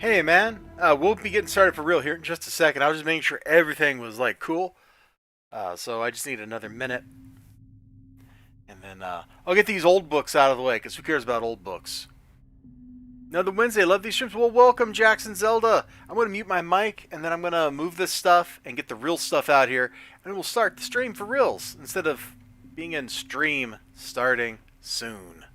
Hey man, we'll be getting started for real here in just a second. I was just making sure everything was like cool. So I just need another minute, and then I'll get these old books out of the way because who cares about old books? Another Wednesday. Love these streams. Well, welcome Jackson Zelda. I'm going to mute my mic and then I'm going to move this stuff and get the real stuff out here, and we'll start the stream for reals instead of being in stream starting soon.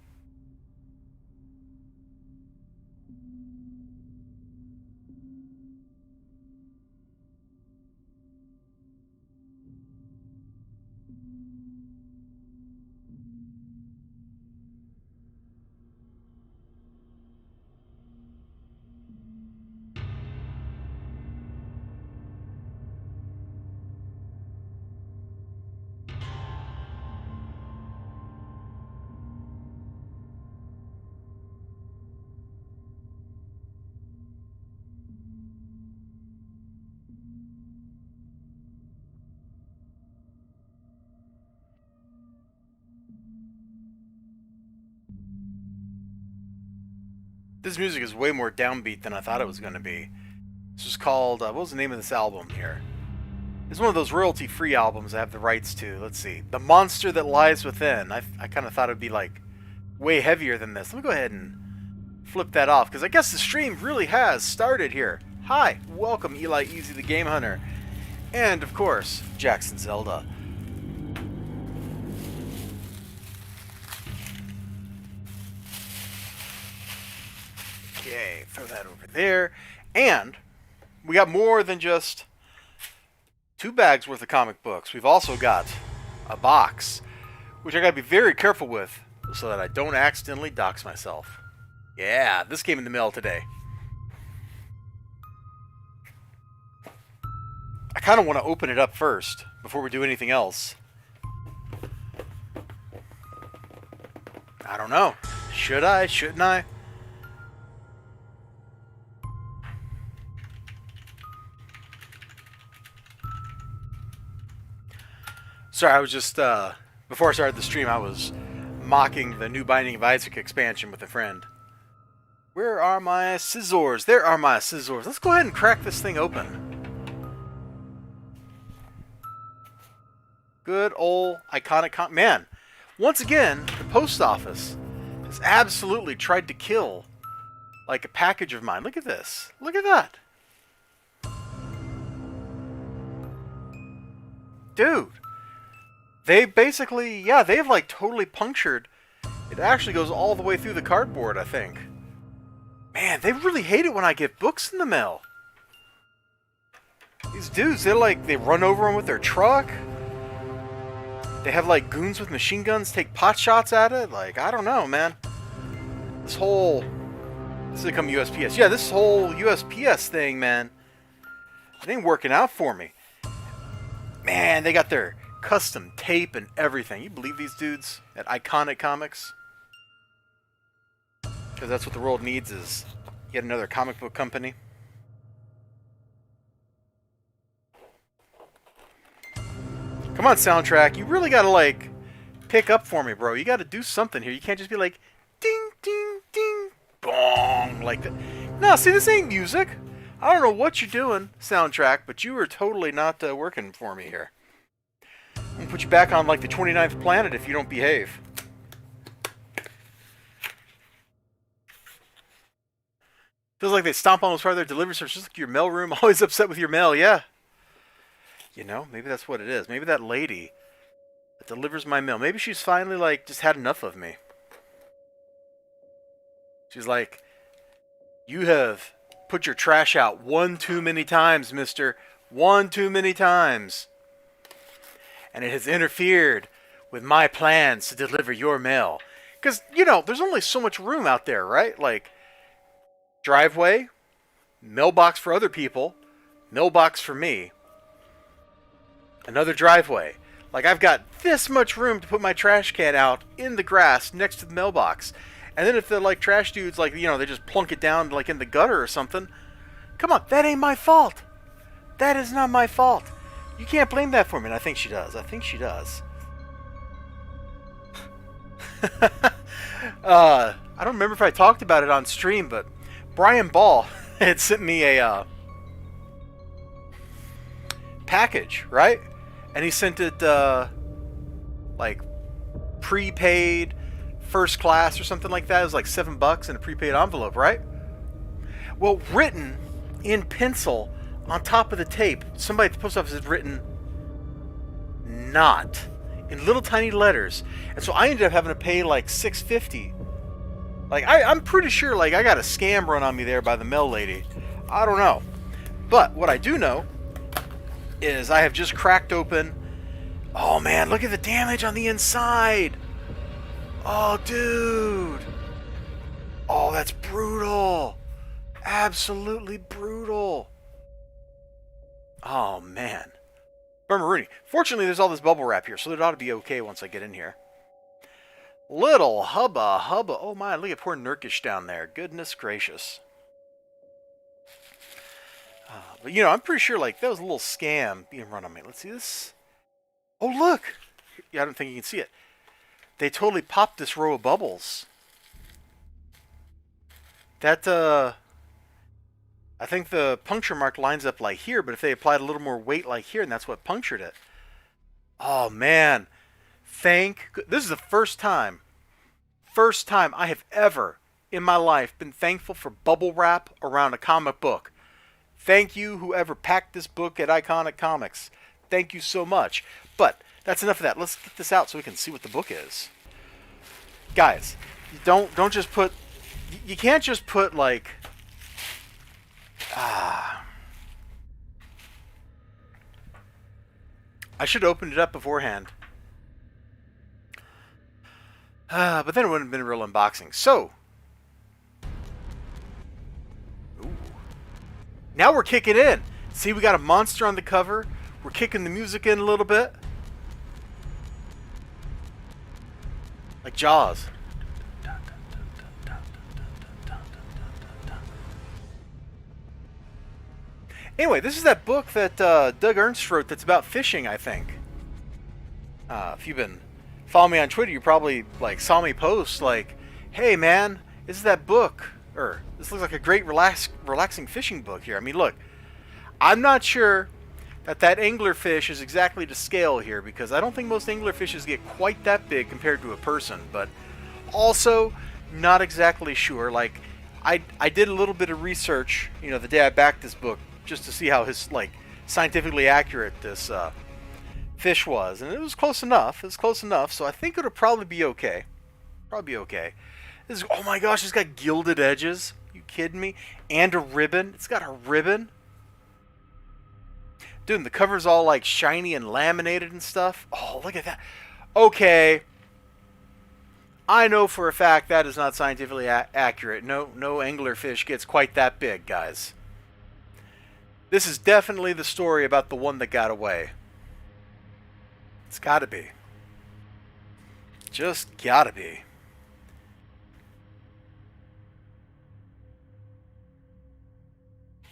This music is way more downbeat than I thought it was going to be. This was called, what was the name of this album here? It's one of those royalty-free albums I have the rights to. Let's see. The Monster That Lies Within. I kind of thought it would be like way heavier than this. Let me go ahead and flip that off because I guess the stream really has started here. Hi, welcome Eli Easy the Game Hunter. And of course, Jackson Zelda. Okay, throw that over there. And we got more than just 2 bags worth of comic books. We've also got a box, which I gotta be very careful with so that I don't accidentally dox myself. Yeah, this came in the mail today. I kind of want to open it up first before we do anything else. I don't know. Should I? Shouldn't I? Sorry, I was just, before I started the stream, I was mocking the new Binding of Isaac expansion with a friend. Where are my scissors? There are my scissors. Let's go ahead and crack this thing open. Good old iconic man. Once again, the post office has absolutely tried to kill, like, a package of mine. Look at this. Look at that. Dude. They basically, yeah, they've like totally punctured. It actually goes all the way through the cardboard, I think. Man, they really hate it when I get books in the mail. These dudes, they run over them with their truck. They have like goons with machine guns take pot shots at it. Like, I don't know, man. This has become USPS. Yeah, this whole USPS thing, man. It ain't working out for me. Man, they got their custom tape and everything. You believe these dudes at Iconic Comics? Because that's what the world needs, is yet another comic book company. Come on, Soundtrack. You really gotta, like, pick up for me, bro. You gotta do something here. You can't just be like, ding, ding, ding, bong, like that. No, see, this ain't music. I don't know what you're doing, Soundtrack, but you are totally not working for me here. I'm gonna put you back on like the 29th planet if you don't behave. Feels like they stomp on those part of their delivery service, just like your mail room. Always upset with your mail, yeah. You know, maybe that's what it is. Maybe that lady that delivers my mail, maybe she's finally like just had enough of me. She's like, you have put your trash out one too many times, mister. One too many times. And it has interfered with my plans to deliver your mail. Because, you know, there's only so much room out there, right? Like, driveway, mailbox for other people, mailbox for me, another driveway. Like, I've got this much room to put my trash can out in the grass next to the mailbox. And then if the, like, trash dudes, like, you know, they just plunk it down, like, in the gutter or something. Come on, that ain't my fault. That is not my fault. You can't blame that for me, and I think she does. I think she does. I don't remember if I talked about it on stream, but Brian Ball had sent me a package, right? And he sent it like prepaid first class or something like that. It was like $7 in a prepaid envelope, right? Well, written in pencil on top of the tape, somebody at the post office had written "not" in little tiny letters, and so I ended up having to pay like $6.50. Like I'm pretty sure like I got a scam run on me there by the mail lady. I don't know, but what I do know is I have just cracked open. Oh man, look at the damage on the inside. Oh dude. Oh, that's brutal. Absolutely brutal. Oh man. Burmaroonie. Fortunately, there's all this bubble wrap here, so it ought to be okay once I get in here. Little hubba hubba. Oh my, look at poor Nurkish down there. Goodness gracious. But you know, I'm pretty sure like that was a little scam being run on me. Let's see this. Oh look. Yeah, I don't think you can see it. They totally popped this row of bubbles. That I think the puncture mark lines up like here, but if they applied a little more weight like here, and that's what punctured it. Oh man. This is the first time I have ever in my life been thankful for bubble wrap around a comic book. Thank you, whoever packed this book at Iconic Comics. Thank you so much. But that's enough of that. Let's get this out so we can see what the book is. Guys, don't just put. You can't just put like. I should have opened it up beforehand. But then it wouldn't have been a real unboxing. So. Ooh. Now we're kicking in. See, we got a monster on the cover. We're kicking the music in a little bit. Like Jaws. Anyway, this is that book that Doug Ernst wrote that's about fishing, I think. If you've been following me on Twitter, you probably like saw me post like, hey man, this is that book. Or this looks like a great relaxing fishing book here. I mean, look, I'm not sure that anglerfish is exactly to scale here because I don't think most anglerfishes get quite that big compared to a person, but also not exactly sure. Like I did a little bit of research, you know, the day I backed this book just to see how like scientifically accurate this fish was, and it was close enough. It was close enough, so I think it'll probably be okay. Probably okay. This is, oh my gosh, it's got gilded edges. You kidding me? And a ribbon. It's got a ribbon. Dude, and the cover's all like shiny and laminated and stuff. Oh, look at that. Okay. I know for a fact that is not scientifically accurate. No anglerfish gets quite that big, guys. This is definitely the story about the one that got away. It's gotta be. Just gotta be.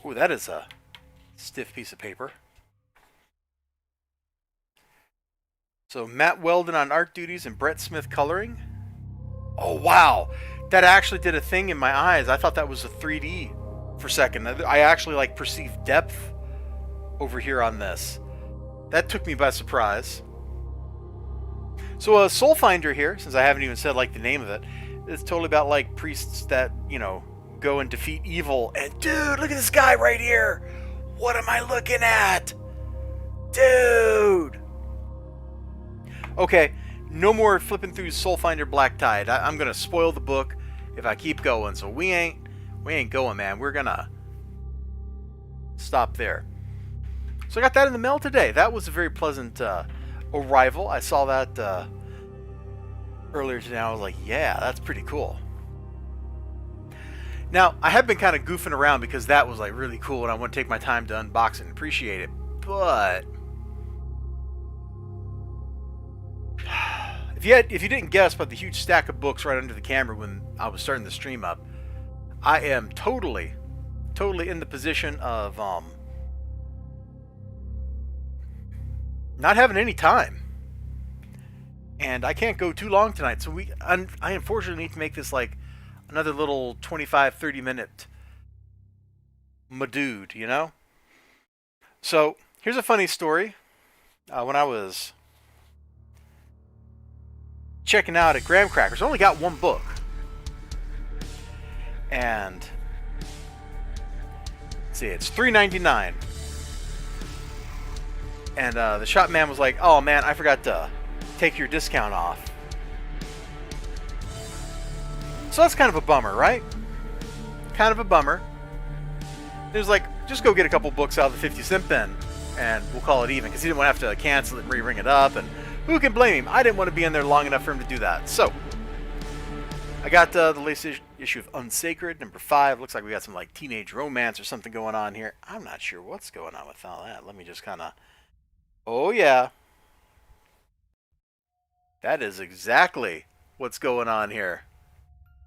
Ooh, that is a stiff piece of paper. So Matt Weldon on art duties and Brett Smith coloring. Oh wow, that actually did a thing in my eyes. I thought that was a 3D for a second. I actually like perceived depth over here on this. That took me by surprise. So a Soul Finder here, since I haven't even said like the name of it, it's totally about like priests that, you know, go and defeat evil. And dude, look at this guy right here. What am I looking at? Dude. Okay, no more flipping through Soul Finder Black Tide. I'm gonna spoil the book if I keep going. So we ain't going, man. We're gonna stop there. So I got that in the mail today. That was a very pleasant arrival. I saw that earlier today. I was like, yeah, that's pretty cool. Now, I have been kind of goofing around because that was like really cool and I want to take my time to unbox it and appreciate it. But if you didn't guess by the huge stack of books right under the camera when I was starting the stream up, I am totally in the position of not having any time. And I can't go too long tonight, so I unfortunately need to make this like another little 25-30 minute my dude, you know? So, here's a funny story. When I was checking out at Graham Crackers, I only got one book. And, let's see, it's $3.99. And the shop man was like, "Oh man, I forgot to take your discount off." So that's kind of a bummer, right? Kind of a bummer. There's like, just go get a couple books out of the 50-cent bin, and we'll call it even, because he didn't want to have to cancel it and re-ring it up, and who can blame him? I didn't want to be in there long enough for him to do that. So, I got the latest issue of Unsacred, number 5. Looks like we got some like teenage romance or something going on here. I'm not sure what's going on with all that. Let me just kind of... Oh yeah. That is exactly what's going on here.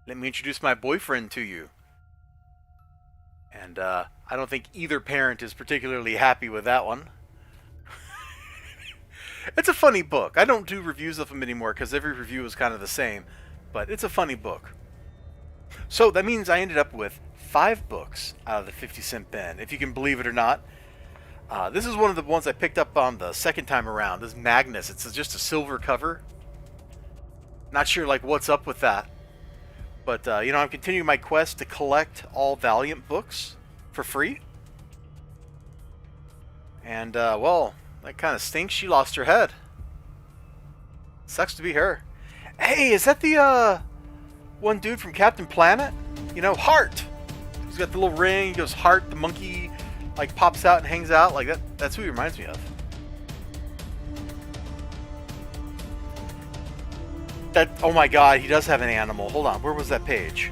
Let me introduce my boyfriend to you. And I don't think either parent is particularly happy with that one. It's a funny book. I don't do reviews of them anymore because every review is kind of the same. But it's a funny book. So that means I ended up with 5 books out of the 50-cent bin, if you can believe it or not. This is one of the ones I picked up on the second time around. This Magnus. It's just a silver cover. Not sure like what's up with that. But, you know, I'm continuing my quest to collect all Valiant books for free. And, well, that kind of stinks. She lost her head. Sucks to be her. Hey, is that the, one dude from Captain Planet? You know, Heart. He's got the little ring. He goes, Heart, the monkey, like, pops out and hangs out. Like, that's who he reminds me of. That, oh my god, he does have an animal. Hold on, where was that page?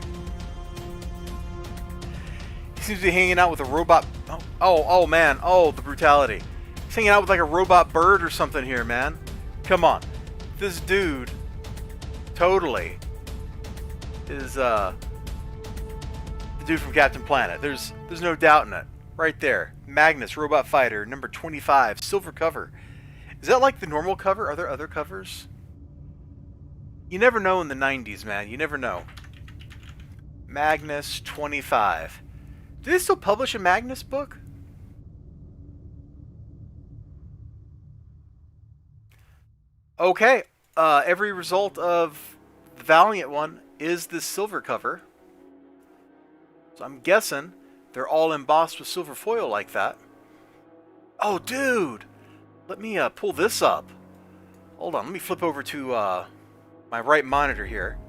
He seems to be hanging out with a robot. Oh man, oh, the brutality. He's hanging out with like a robot bird or something here, man. Come on. This dude totally is the dude from Captain Planet. There's no doubt in it. Right there. Magnus, Robot Fighter, number 25, silver cover. Is that like the normal cover? Are there other covers? You never know in the 90s, man. You never know. Magnus 25. Do they still publish a Magnus book? Okay. Every result of the Valiant one is this silver cover. So I'm guessing they're all embossed with silver foil like that. Oh, dude! Let me pull this up. Hold on. Let me flip over to... my right monitor here.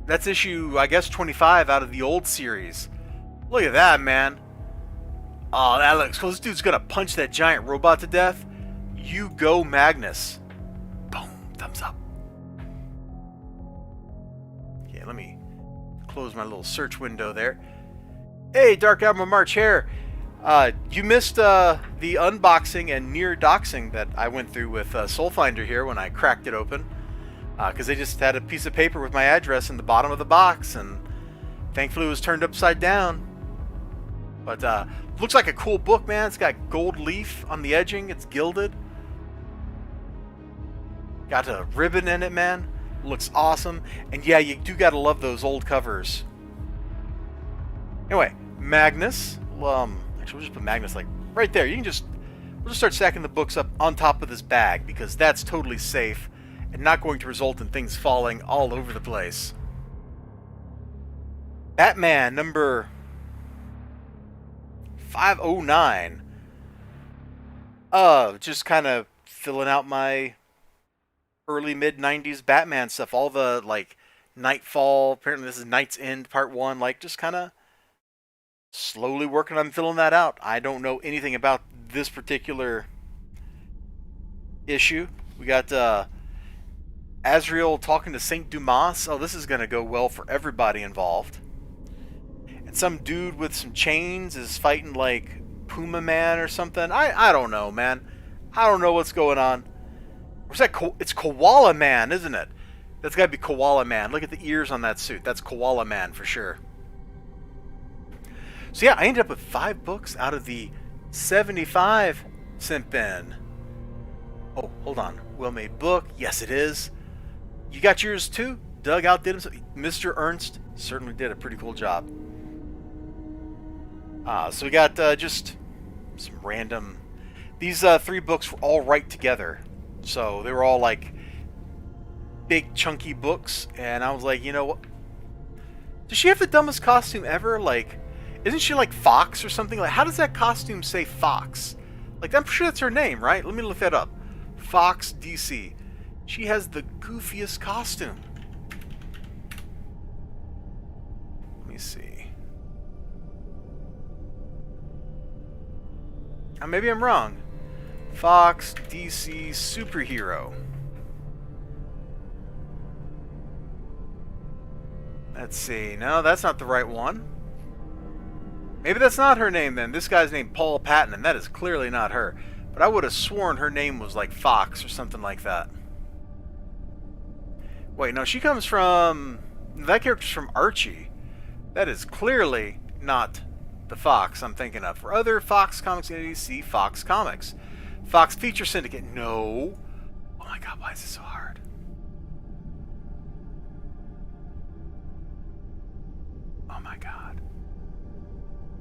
That's issue, I guess, 25 out of the old series. Look at that, man. Oh, that looks cool. This dude's gonna punch that giant robot to death. You go, Magnus. Boom. Thumbs up. Okay, let me close my little search window there. Hey, Dark Admiral March here. You missed the unboxing and near doxing that I went through with Soulfinder here when I cracked it open. Because they just had a piece of paper with my address in the bottom of the box, and thankfully it was turned upside down. But looks like a cool book, man. It's got gold leaf on the edging. It's gilded. Got a ribbon in it, man. Looks awesome. And yeah, you do gotta love those old covers. Anyway, Magnus. Actually, we'll just put Magnus like right there. We'll just start stacking the books up on top of this bag because that's totally safe and not going to result in things falling all over the place. Batman number 509. Just kind of filling out my early mid-90s Batman stuff. All the like Nightfall. Apparently this is Night's End Part 1. Like just kind of slowly working on filling that out. I don't know anything about this particular issue. We got Azrael talking to Saint Dumas. Oh, this is going to go well for everybody involved. And some dude with some chains is fighting like Puma Man or something. I don't know, man. I don't know what's going on. Where's that? It's Koala Man, isn't it? That's got to be Koala Man. Look at the ears on that suit. That's Koala Man for sure. So yeah, I ended up with 5 books out of the 75-cent bin. Oh, hold on. Well-made book. Yes, it is. You got yours too? Doug outdid himself. Mr. Ernst certainly did a pretty cool job. So we got just some random... These 3 books were all right together. So they were all like big chunky books. And I was like, you know what? Does she have the dumbest costume ever? Like, isn't she like Fox or something? Like, how does that costume say Fox? Like, I'm sure that's her name, right? Let me look that up. Fox DC. She has the goofiest costume. Let me see. Maybe I'm wrong. Fox DC superhero. Let's see. No, that's not the right one. Maybe that's not her name then. This guy's named Paul Patton, and that is clearly not her. But I would have sworn her name was like Fox or something like that. Wait, no, she comes from... That character's from Archie. That is clearly not the Fox I'm thinking of. For other Fox Comics entities, see Fox Comics. Fox Feature Syndicate. No. Oh my god, why is it so hard? Oh my god.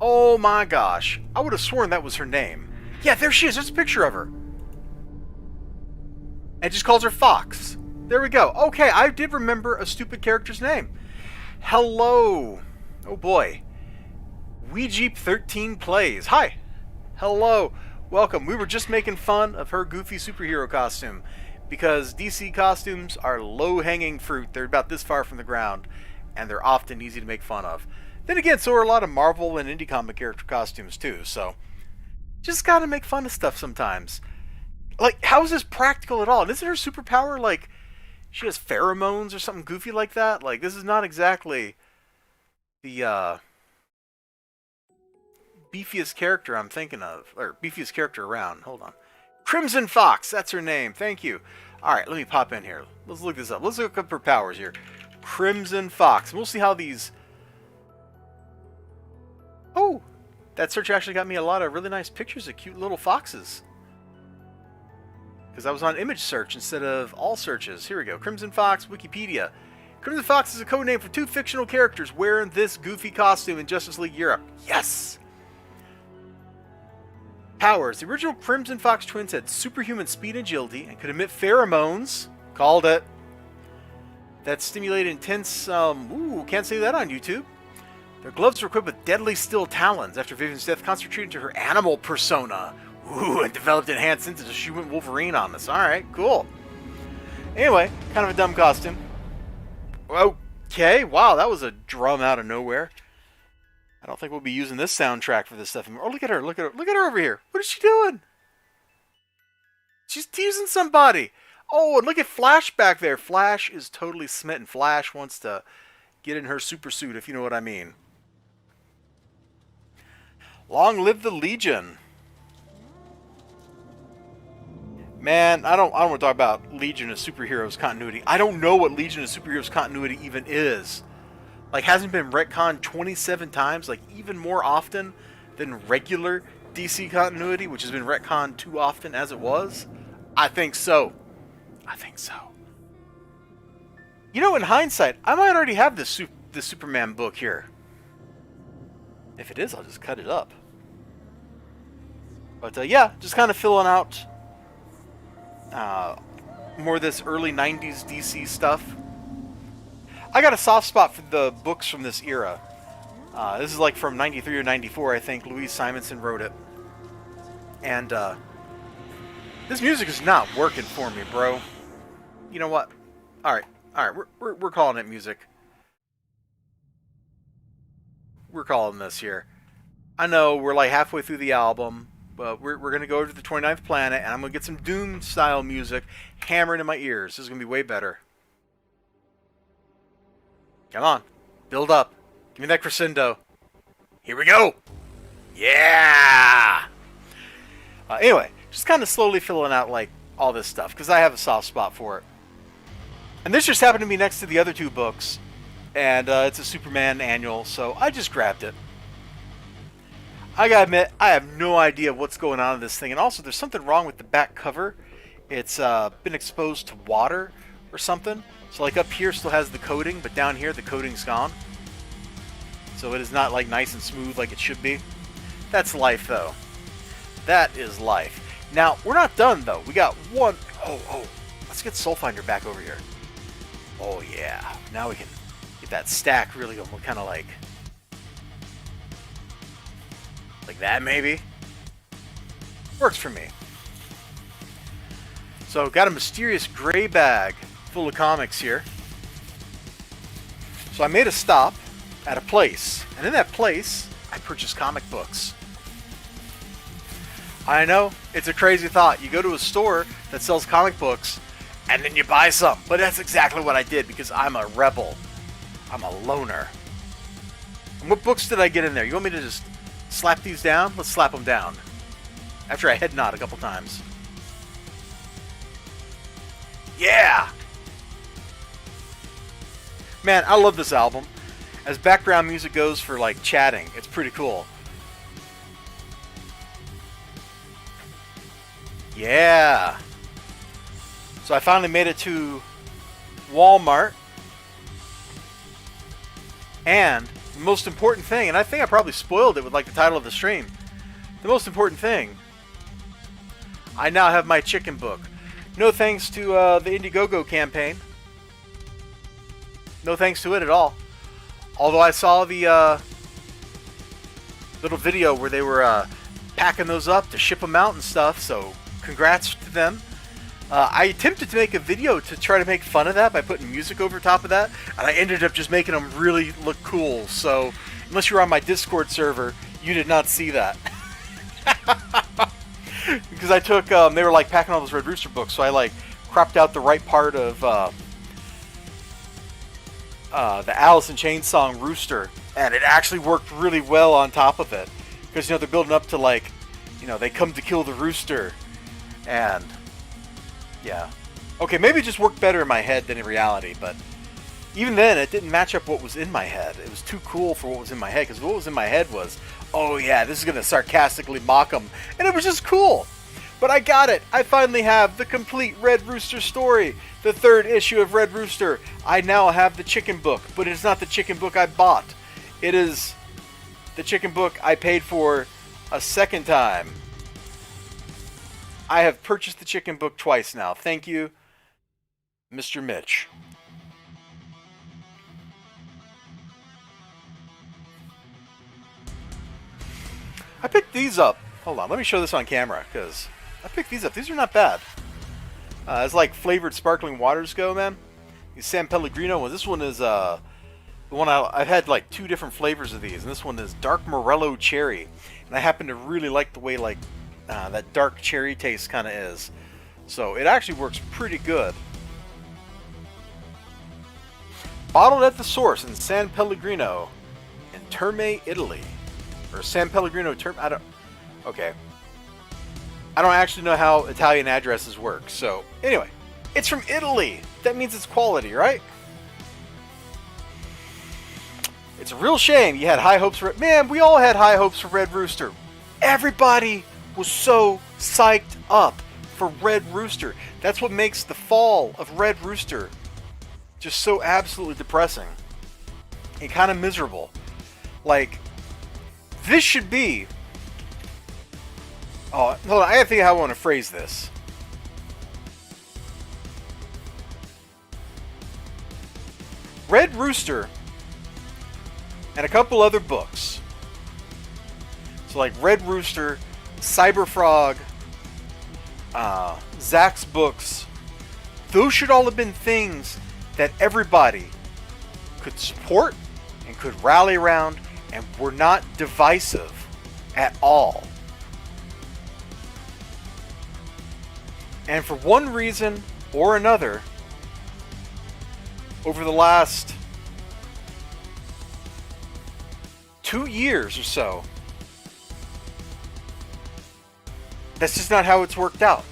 Oh my gosh. I would have sworn that was her name. Yeah, there she is. There's a picture of her. And it just calls her Fox. There we go. Okay, I did remember a stupid character's name. Hello. Oh boy. Jeep13 Plays. Hi. Hello. Welcome. We were just making fun of her goofy superhero costume because DC costumes are low-hanging fruit. They're about this far from the ground, and they're often easy to make fun of. Then again, so are a lot of Marvel and indie comic character costumes too, so just gotta make fun of stuff sometimes. Like, how is this practical at all? And isn't her superpower, like, she has pheromones or something goofy like that? Like, this is not exactly the, beefiest character I'm thinking of, or beefiest character around. Hold on. Crimson Fox, that's her name. Thank you. Alright, let me pop in here. Let's look this up. Let's look up her powers here. Crimson Fox. We'll see how these... Oh! That search actually got me a lot of really nice pictures of cute little foxes. Because I was on image search instead of all searches. Here we go. Crimson Fox, Wikipedia. Crimson Fox is a code name for 2 fictional characters wearing this goofy costume in Justice League Europe. Yes! Powers. The original Crimson Fox twins had superhuman speed and agility and could emit pheromones. Called it. That stimulated intense, can't say that on YouTube. Their gloves were equipped with deadly steel talons. After Vivian's death, concentrated into her animal persona. Ooh, and developed enhanced senses. She went Wolverine on us. Alright, cool. Anyway, kind of a dumb costume. Okay, wow, that was a drum out of nowhere. I don't think we'll be using this soundtrack for this stuff anymore. Oh, look at her, look at her, look at her over here. What is she doing? She's teasing somebody. Oh, and look at Flash back there. Flash is totally smitten. Flash wants to get in her super suit, if you know what I mean. Long live the Legion. Man, I don't want to talk about Legion of Superheroes continuity. I don't know what Legion of Superheroes continuity even is. Like, hasn't been retconned 27 times, like even more often than regular DC continuity, which has been retconned too often as it was? I think so. I think so. You know, in hindsight, I might already have this Superman book here. If it is, I'll just cut it up. But yeah, just kind of filling out more of this early 90s DC stuff. I got a soft spot for the books from this era. This is like from 93 or 94, I think. Louise Simonson wrote it. And this music is not working for me, bro. You know what? Alright, we're calling it music. We're calling this here. I know we're like halfway through the album, but we're going to go to the 29th planet, and I'm going to get some Doom-style music hammered in my ears. This is going to be way better. Come on. Build up. Give me that crescendo. Here we go. Yeah! Anyway, just kind of slowly filling out, like, all this stuff, because I have a soft spot for it. And this just happened to be next to the other 2 books, and it's a Superman annual, so I just grabbed it. I gotta admit, I have no idea what's going on in this thing, and also there's something wrong with the back cover. It's been exposed to water or something, So like up here still has the coating, but down here the coating's gone. So it is not like nice and smooth like it should be. That's life though. That is life. Now, we're not done though. We got one. Oh. Let's get Soul Finder back over here. Oh yeah. Now we can get that stack really going. Kind of like that maybe. Works for me. So got a mysterious gray bag full of comics here. So I made a stop at a place, and in that place I purchased comic books. I know, it's a crazy thought. You go to a store that sells comic books and then you buy some. But that's exactly what I did because I'm a rebel. I'm a loner. And what books did I get in there? You want me to just slap these down? Let's slap them down. After I head nod a couple times. Yeah! Man, I love this album. As background music goes for like chatting, it's pretty cool. Yeah! So I finally made it to Walmart. And the most important thing, and I think I probably spoiled it with like the title of the stream. The most important thing, I now have my chicken book. No thanks to the Indiegogo campaign. No thanks to it at all. Although I saw the little video where they were packing those up to ship them out and stuff, so congrats to them. I attempted to make a video to try to make fun of that by putting music over top of that, and I ended up just making them really look cool, so unless you're on my Discord server, you did not see that. Because I took, they were like packing all those Red Rooster books, so I like cropped out the right part of the Alice in Chains song Rooster, and it actually worked really well on top of it. Because, you know, they're building up to like, you know, they come to kill the rooster, and yeah. Okay, maybe it just worked better in my head than in reality, but even then, it didn't match up what was in my head. It was too cool for what was in my head, because what was in my head was, oh yeah, this is going to sarcastically mock them, and it was just cool. But I got it. I finally have the complete Red Rooster story, the 3rd issue of Red Rooster. I now have the chicken book, but it's not the chicken book I bought. It is the chicken book I paid for a second time. I have purchased the chicken book twice now. Thank you, Mr. Mitch. I picked these up. Hold on, let me show this on camera, because I picked these up. These are not bad. As like flavored sparkling waters go, man. These San Pellegrino ones. This one is the one I've had like 2 different flavors of these, and this one is dark Morello cherry. And I happen to really like the way like that dark cherry taste kind of is. So it actually works pretty good. Bottled at the source in San Pellegrino in Terme, Italy. Or San Pellegrino Terme, I don't... Okay. I don't actually know how Italian addresses work, so... Anyway, it's from Italy! That means it's quality, right? It's a real shame you had high hopes for... Man, we all had high hopes for Red Rooster. Everybody was so psyched up for Red Rooster. That's what makes the fall of Red Rooster just so absolutely depressing. And kind of miserable. Like... This should be... Oh, hold on. I gotta think how I want to phrase this. Red Rooster and a couple other books. So like Red Rooster, Cyber Frog, Zach's books. Those should all have been things that everybody could support and could rally around, and were not divisive at all. And for one reason or another, over the last 2 years or so, that's just not how it's worked out.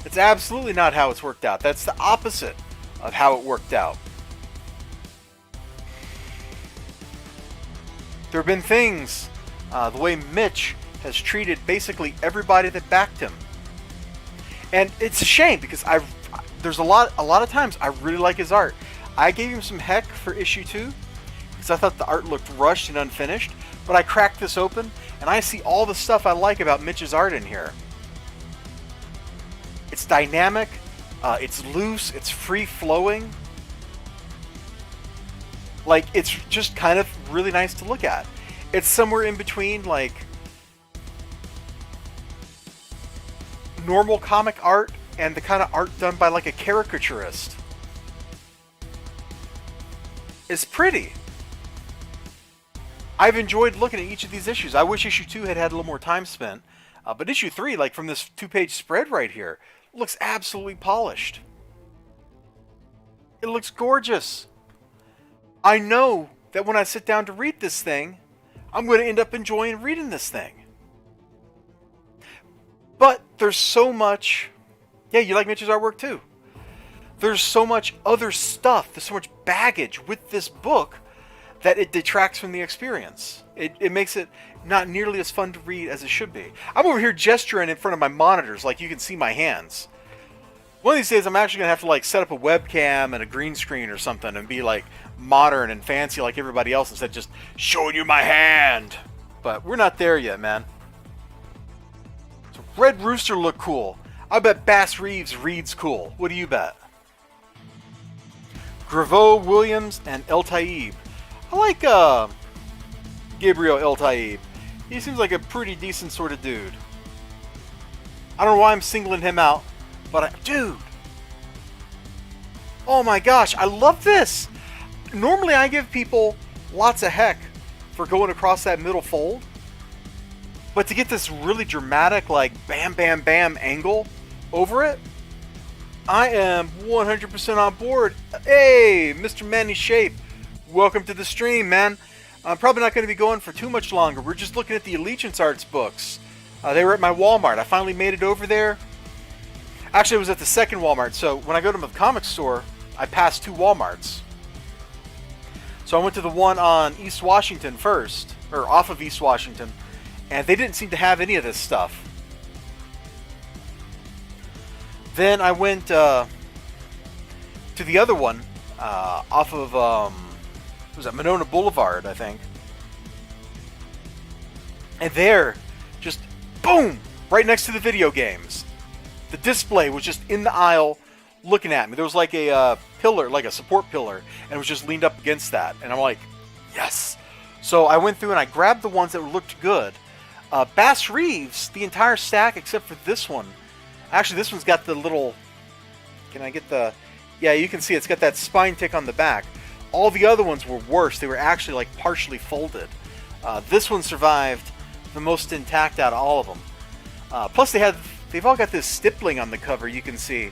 It's absolutely not how it's worked out. That's the opposite of how it worked out. There have been things, the way Mitch has treated basically everybody that backed him. And it's a shame because there's a lot of times I really like his art. I gave him some heck for issue 2 because I thought the art looked rushed and unfinished, but I cracked this open and I see all the stuff I like about Mitch's art in here. It's dynamic, it's loose, it's free-flowing. Like, it's just kind of really nice to look at. It's somewhere in between, like, normal comic art and the kind of art done by, like, a caricaturist. It's pretty. I've enjoyed looking at each of these issues. I wish issue 2 had had a little more time spent. But issue 3, like from this 2-page spread right here, looks absolutely polished. It looks gorgeous. I know that when I sit down to read this thing, I'm going to end up enjoying reading this thing. But there's so much... Yeah, you like Mitch's artwork too. There's so much other stuff, there's so much baggage with this book that it detracts from the experience. It makes it not nearly as fun to read as it should be. I'm over here gesturing in front of my monitors like you can see my hands. One of these days I'm actually going to have to like set up a webcam and a green screen or something and be like modern and fancy like everybody else instead of just showing you my hand. But we're not there yet, man. So Red Rooster looked cool. I bet Bass Reeves reads cool. What do you bet? Graveau, Williams, and El Taib. I like Gabriel El Taib. He seems like a pretty decent sort of dude. I don't know why I'm singling him out, but dude! Oh my gosh, I love this! Normally I give people lots of heck for going across that middle fold, but to get this really dramatic, like, bam, bam, bam angle over it, I am 100% on board. Hey, Mr. Manny Shape, welcome to the stream, man. I'm probably not going to be going for too much longer. We're just looking at the Allegiance Arts books. They were at my Walmart. I finally made it over there. Actually, it was at the second Walmart. So when I go to the comic store, I pass 2 Walmarts. So I went to the one on East Washington first, or off of East Washington, and they didn't seem to have any of this stuff. Then I went to the other one off of, was that Monona Boulevard, I think. And there, just boom, right next to the video games. The display was just in the aisle looking at me. There was like a pillar, like a support pillar, and it was just leaned up against that. And I'm like, yes. So I went through and I grabbed the ones that looked good. Bass Reeves, the entire stack except for this one. Actually, this one's got the little... Can I get the... Yeah, you can see it's got that spine tick on the back. All the other ones were worse. They were actually like partially folded. This one survived the most intact out of all of them. Plus they've all got this stippling on the cover, you can see.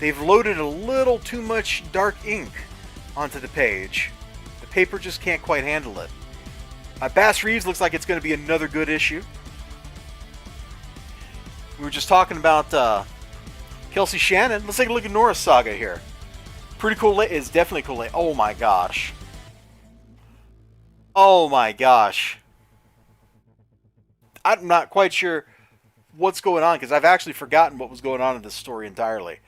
They've loaded a little too much dark ink onto the page. The paper just can't quite handle it. Bass Reeves looks like it's going to be another good issue. We were just talking about Kelsey Shannon. Let's take a look at Nora's Saga here. Pretty cool. It's definitely cool. Oh my gosh. Oh my gosh. I'm not quite sure what's going on because I've actually forgotten what was going on in this story entirely.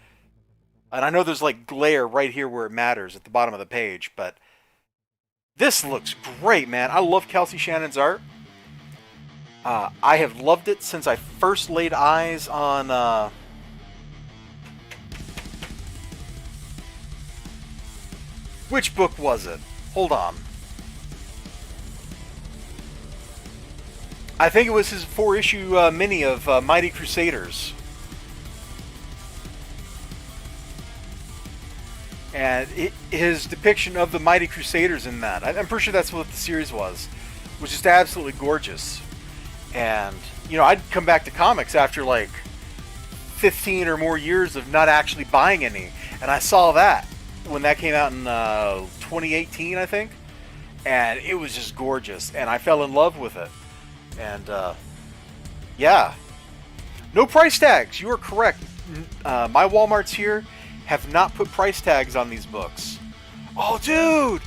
And I know there's like glare right here where it matters at the bottom of the page, but this looks great, man. I love Kelsey Shannon's art. I have loved it since I first laid eyes on which book was it? Hold on. I think it was his 4-issue mini of Mighty Crusaders. And his depiction of the Mighty Crusaders in that. I'm pretty sure that's what the series was. Was just absolutely gorgeous. And, you know, I'd come back to comics after like 15 or more years of not actually buying any. And I saw that when that came out in 2018, I think. And it was just gorgeous. And I fell in love with it. And, yeah. No price tags. You are correct. My Walmarts here have not put price tags on these books. Oh, dude!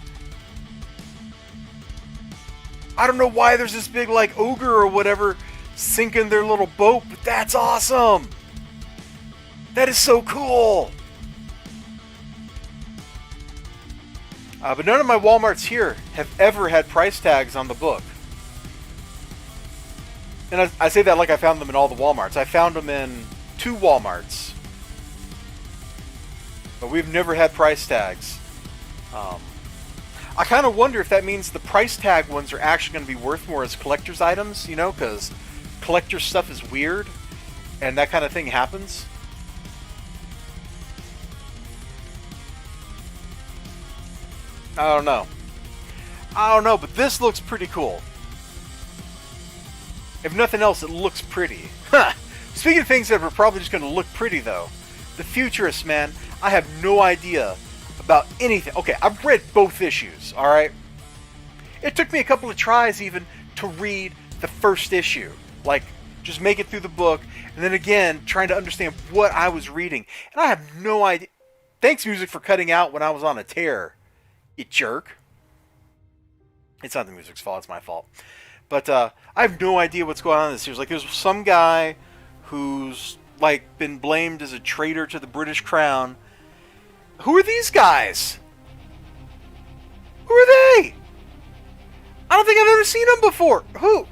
I don't know why there's this big, like, ogre or whatever sinking their little boat, but that's awesome! That is so cool! But none of my Walmarts here have ever had price tags on the book. And I say that like I found them in all the Walmarts. I found them in 2 Walmarts. But we've never had price tags. I kind of wonder if that means the price tag ones are actually going to be worth more as collector's items, you know, because collector stuff is weird, and that kind of thing happens. I don't know. But this looks pretty cool. If nothing else, it looks pretty. Speaking of things that are probably just going to look pretty, though, the Futurists, man, I have no idea about anything. Okay, I've read both issues, alright? It took me a couple of tries even to read the first issue. Like, just make it through the book, and then again, trying to understand what I was reading. And I have no idea. Thanks, music, for cutting out when I was on a tear, you jerk. It's not the music's fault, it's my fault. But I have no idea what's going on in this series. Like, there's some guy who's, like, been blamed as a traitor to the British Crown. Who are these guys? Who are they? I don't think I've ever seen them before. Who?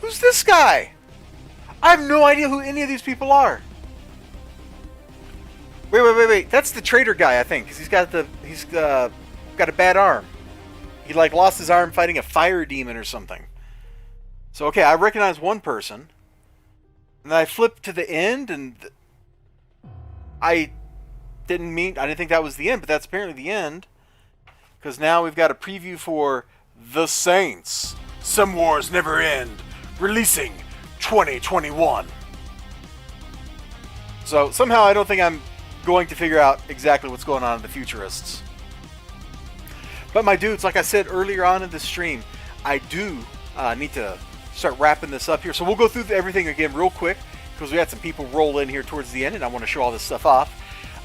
Who's this guy? I have no idea who any of these people are. Wait. That's the traitor guy, I think, because he's got a bad arm. He like lost his arm fighting a fire demon or something. So okay, I recognize one person, and then I flipped to the end, and I didn't think that was the end, but that's apparently the end, because now we've got a preview for The Saints. Some Wars Never End, releasing 2021. So somehow I don't think I'm going to figure out exactly what's going on in the Futurists. But my dudes, like I said earlier on in the stream, I do need to start wrapping this up here. So we'll go through everything again real quick, because we had some people roll in here towards the end, and I want to show all this stuff off.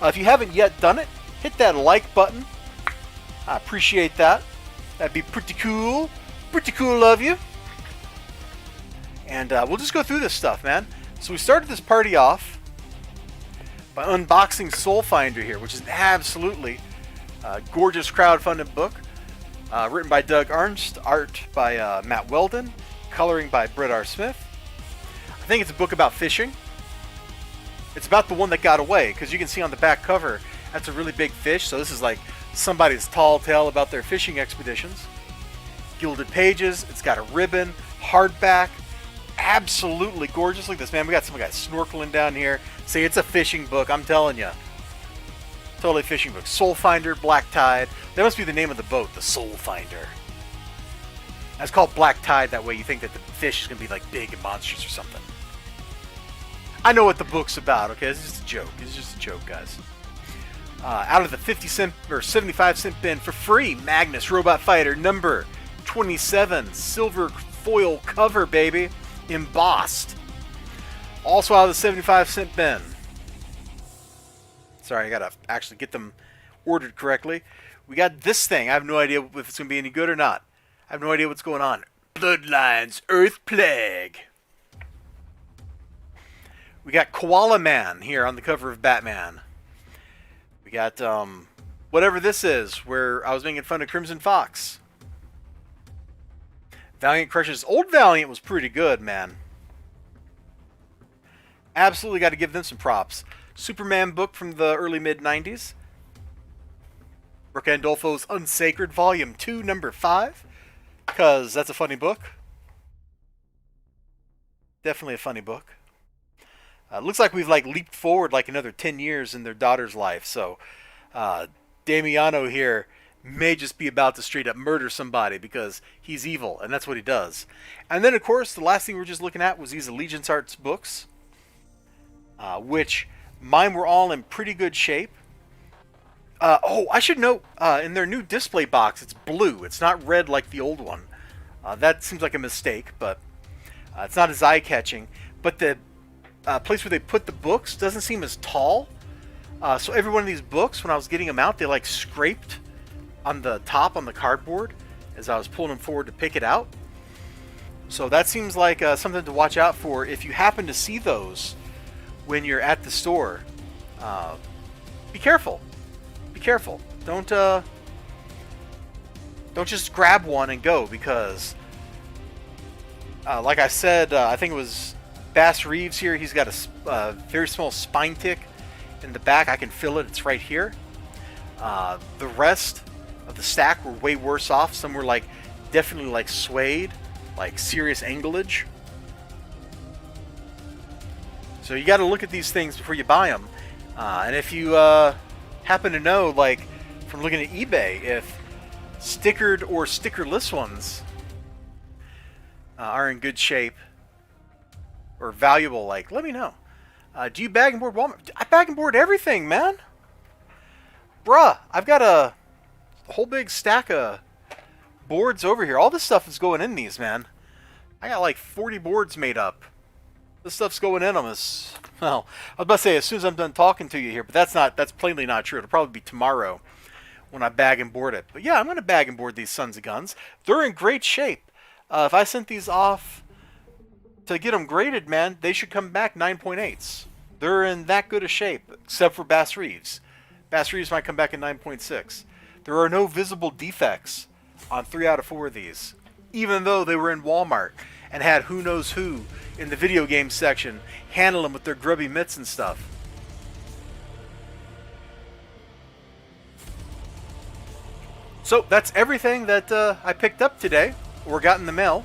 If you haven't yet done it, hit that like button. I appreciate that. That'd be pretty cool. Pretty cool of you. And we'll just go through this stuff, man. So we started this party off by unboxing Soul Finder here, which is an absolutely gorgeous crowdfunded book. Written by Doug Ernst, art by Matt Weldon, coloring by Brett R. Smith. I think it's a book about fishing. It's about the one that got away, because you can see on the back cover, that's a really big fish, so this is like somebody's tall tale about their fishing expeditions. Gilded pages, it's got a ribbon, hardback, absolutely gorgeous. Look at this, man, we got some guy snorkeling down here. See, it's a fishing book, I'm telling you. Totally fishing book. Soul Finder, Black Tide. That must be the name of the boat, the Soul Finder. It's called Black Tide, that way you think that the fish is going to be like big and monstrous or something. I know what the book's about, okay? It's just a joke. It's just a joke, guys. Out of the 50-cent or 75-cent bin for free, Magnus Robot Fighter number 27, silver foil cover, baby, embossed. Also out of the 75-cent bin. Sorry, I gotta actually get them ordered correctly. We got this thing. I have no idea if it's gonna be any good or not. I have no idea what's going on. Bloodlines, Earth Plague. We got Koala Man here on the cover of Batman. We got whatever this is, where I was making fun of Crimson Fox. Valiant Crushes. Old Valiant was pretty good, man. Absolutely got to give them some props. Superman book from the early mid-90s. Rocandolfo's Unsacred Volume 2, number 5. Because that's a funny book. Definitely a funny book. Looks like we've like leaped forward like another 10 years in their daughter's life. So Damiano here may just be about to straight up murder somebody because he's evil, and that's what he does. And then, of course, the last thing we were just looking at was these Allegiance Arts books, which mine were all in pretty good shape. Oh, I should note, in their new display box, it's blue. It's not red like the old one. That seems like a mistake, but it's not as eye-catching. But the place where they put the books doesn't seem as tall. So every one of these books, when I was getting them out, they like scraped on the top on the cardboard as I was pulling them forward to pick it out. So that seems like something to watch out for if you happen to see those when you're at the store. Be careful. Be careful. Don't just grab one and go, because like I said, I think it was Bass Reeves here. He's got a very small spine tick in the back. I can feel it. It's right here. The rest of the stack were way worse off. Some were like definitely like swayed, like serious anglage. So you got to look at these things before you buy them. And if you happen to know, like from looking at eBay, if stickered or stickerless ones are in good shape or valuable, like, let me know. Do you bag and board Walmart? I bag and board everything, man. Bruh, I've got a whole big stack of boards over here. All this stuff is going in these, man. I got like 40 boards made up. This stuff's going in them. Well, I was about to say as soon as I'm done talking to you here, but that's plainly not true. It'll probably be tomorrow when I bag and board it. But yeah, I'm going to bag and board these sons of guns. They're in great shape. If I sent these off to get them graded, man, they should come back 9.8s. They're in that good a shape, except for Bass Reeves. Bass Reeves might come back in 9.6. There are no visible defects on 3 out of 4 of these, even though they were in Walmart and had who knows who in the video game section handle them with their grubby mitts and stuff. So that's everything that I picked up today or got in the mail.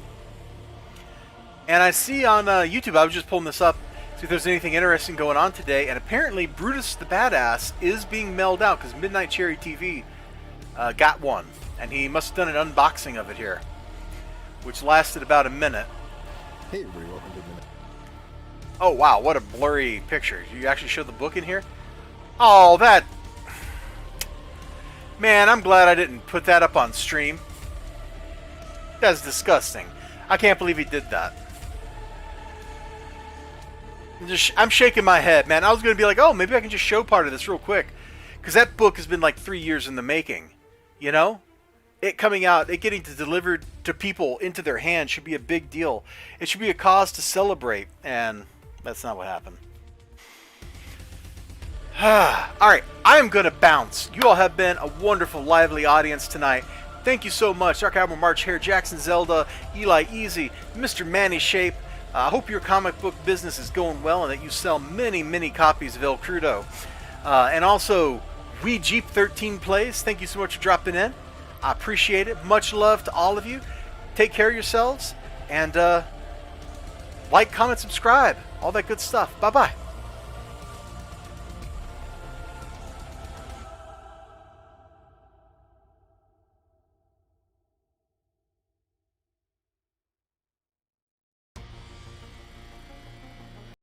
And I see on YouTube, I was just pulling this up, see if there's anything interesting going on today. And apparently Brutus the Badass is being mailed out because Midnight Cherry TV got one. And he must have done an unboxing of it here, which lasted about a minute. Hey everybody, welcome to Midnight. Oh wow, what a blurry picture. You actually showed the book in here? Oh, that... Man, I'm glad I didn't put that up on stream. That's disgusting. I can't believe he did that. I'm shaking my head, man. I was going to be like, oh, maybe I can just show part of this real quick. Because that book has been like 3 years in the making. You know? It coming out, it getting delivered to people into their hands should be a big deal. It should be a cause to celebrate. And that's not what happened. Alright, I am going to bounce. You all have been a wonderful, lively audience tonight. Thank you so much. Dark Admiral March Hare, Jackson Zelda, Eli Easy, Mr. Manny Shape. I hope your comic book business is going well and that you sell many, many copies of El Crudo. And also, We Jeep 13 Plays. Thank you so much for dropping in. I appreciate it. Much love to all of you. Take care of yourselves. And like, comment, subscribe. All that good stuff. Bye-bye.